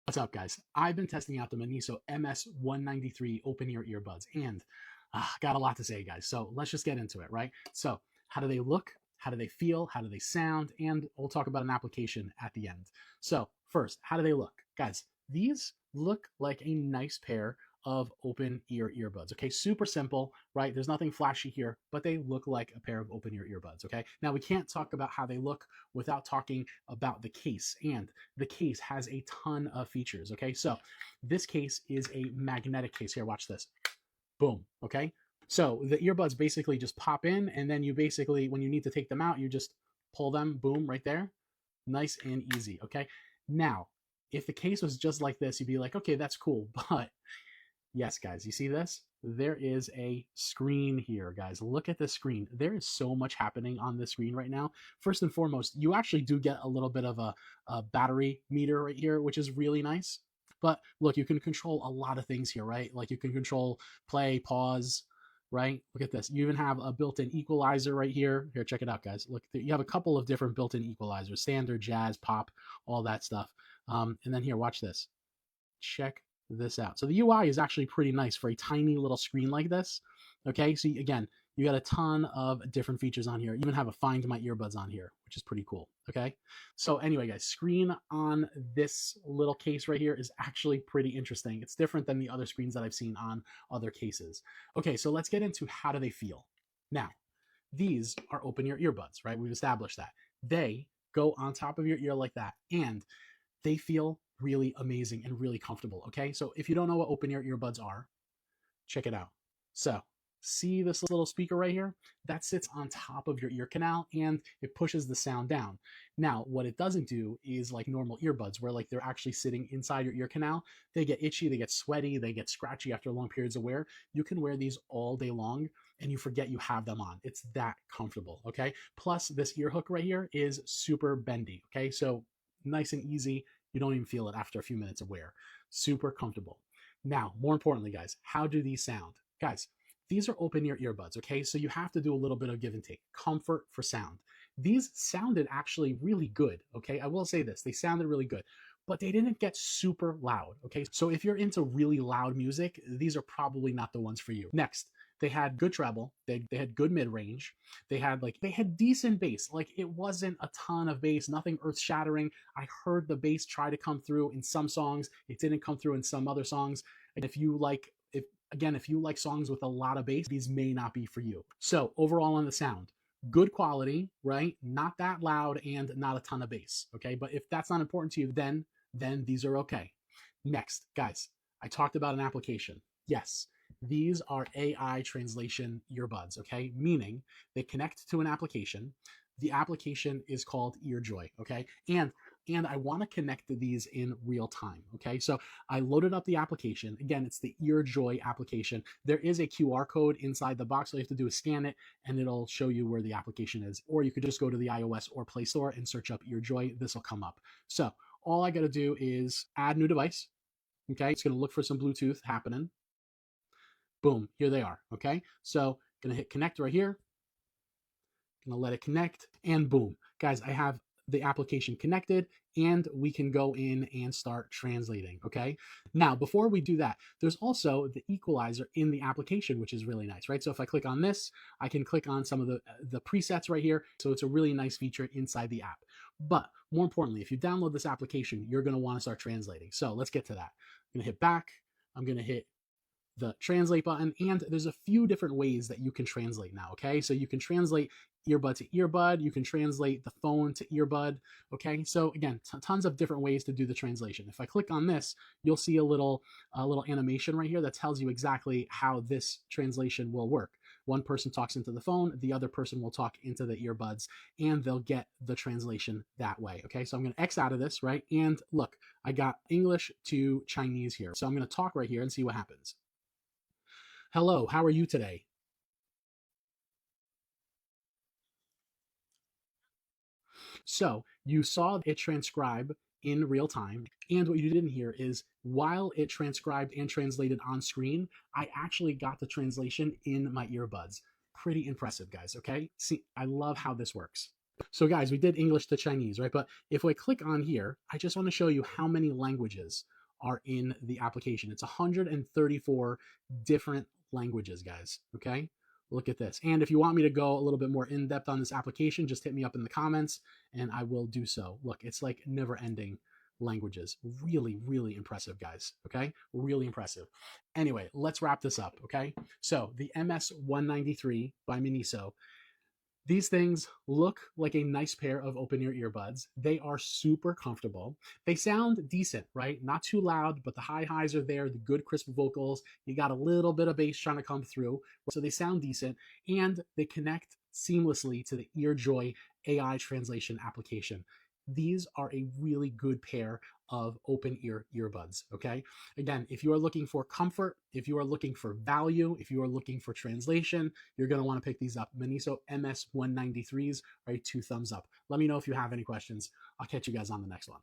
What's up, guys? I've been testing out the MINISO MS193 open ear earbuds and got a lot to say, guys. So let's just get into it, right? So, how do they look? How do they feel? How do they sound? And we'll talk about an application at the end. So, first, how do they look? Guys, these look like a nice pair of open ear earbuds. Okay, super simple, right? There's nothing flashy here, but they look like a pair of open ear earbuds. Okay, now we can't talk about how they look without talking about the case, and the case has a ton of features. Okay, so this case is a magnetic case. Here, watch this. Boom. Okay, so the earbuds basically just pop in, and then you basically, when you need to take them out, you just pull them. Boom, right there. Nice and easy. Okay, now if the case was just like this, you'd be like, okay, that's cool, but yes, guys, you see this? There is a screen here, guys. Look at the screen. There is so much happening on the screen right now. First and foremost, you actually do get a little bit of a battery meter right here, which is really nice. But look, you can control a lot of things here, right? Like you can control play, pause, right? Look at this. You even have a built-in equalizer right here. Here, check it out, guys. Look, you have a couple of different built-in equalizers, standard, jazz, pop, all that stuff. And then here, watch this. Check this out. So the UI is actually pretty nice for a tiny little screen like this. Okay, so again, you got a ton of different features on here. You even have a Find My Earbuds on here, which is pretty cool. Okay, so anyway, guys, screen on this little case right here is actually pretty interesting. It's different than the other screens that I've seen on other cases. Okay, so let's get into how do they feel. Now, these are open ear earbuds, right? We've established that. They go on top of your ear like that, and they feel really amazing and really comfortable. Okay, so if you don't know what open ear earbuds are, check it out. So see this little speaker right here? That sits on top of your ear canal and it pushes the sound down. Now, what it doesn't do is like normal earbuds where like they're actually sitting inside your ear canal. They get itchy, they get sweaty, they get scratchy after long periods of wear. You can wear these all day long and you forget you have them on. It's that comfortable, okay? Plus this ear hook right here is super bendy, okay? So nice and easy. You don't even feel it after a few minutes of wear. Super comfortable. Now, more importantly, guys, how do these sound? Guys, these are open ear earbuds, okay? So you have to do a little bit of give and take. Comfort for sound. These sounded actually really good, okay? I will say this, they sounded really good, but they didn't get super loud, okay? So if you're into really loud music, these are probably not the ones for you. Next, they had good treble, they had good mid-range, they had decent bass. Like it wasn't a ton of bass, nothing earth-shattering. I heard the bass try to come through in some songs, it didn't come through in some other songs. And if you like if you like songs with a lot of bass, these may not be for you. So overall on the sound, good quality, right? Not that loud and not a ton of bass, okay? But if that's not important to you, then these are okay. Next, guys, I talked about an application. Yes, these are AI translation earbuds, okay? Meaning they connect to an application. The application is called EarJoy, okay? And I want to connect to these in real time, okay? So I loaded up the application. Again, it's the EarJoy application. There is a QR code inside the box. All you have to do is scan it and it'll show you where the application is. Or you could just go to the iOS or Play Store and search up EarJoy. This will come up. So all I got to do is add new device. Okay, it's going to look for some Bluetooth happening. Boom, here they are. Okay, so going to hit connect right here. Going to let it connect, and boom, guys, I have the application connected and we can go in and start translating. Okay, now before we do that, there's also the equalizer in the application, which is really nice, right? So if I click on this, I can click on some of the presets right here. So it's a really nice feature inside the app. But more importantly, if you download this application, you're going to want to start translating. So let's get to that. I'm going to hit back. I'm going to hit the translate button, and there's a few different ways that you can translate now. Okay, so you can translate earbud to earbud, you can translate the phone to earbud. Okay, so again, tons of different ways to do the translation. If I click on this, you'll see a little animation right here that tells you exactly how this translation will work. One person talks into the phone, the other person will talk into the earbuds, and they'll get the translation that way. Okay, so I'm going to X out of this, right? And look, I got English to Chinese here. So I'm going to talk right here and see what happens. Hello, how are you today? So you saw it transcribe in real time. And what you didn't hear is while it transcribed and translated on screen, I actually got the translation in my earbuds. Pretty impressive, guys. Okay. See, I love how this works. So guys, we did English to Chinese, right? But if we click on here, I just want to show you how many languages are in the application. It's 134 different languages, guys, okay? Look at this. And if you want me to go a little bit more in depth on this application, just hit me up in the comments and I will do so. Look, it's like never ending languages. Really, really impressive, guys, okay? Really impressive. Anyway, let's wrap this up, okay? So the MS193 by MINISO, these things look like a nice pair of open ear earbuds. They are super comfortable. They sound decent, right? Not too loud, but the high highs are there, the good crisp vocals. You got a little bit of bass trying to come through. So they sound decent and they connect seamlessly to the EarJoy AI translation application. These are a really good pair of open ear earbuds, okay? Again, if you are looking for comfort, if you are looking for value, if you are looking for translation, you're going to want to pick these up. MINISO MS193s are a 2 thumbs up. Let me know if you have any questions. I'll catch you guys on the next one.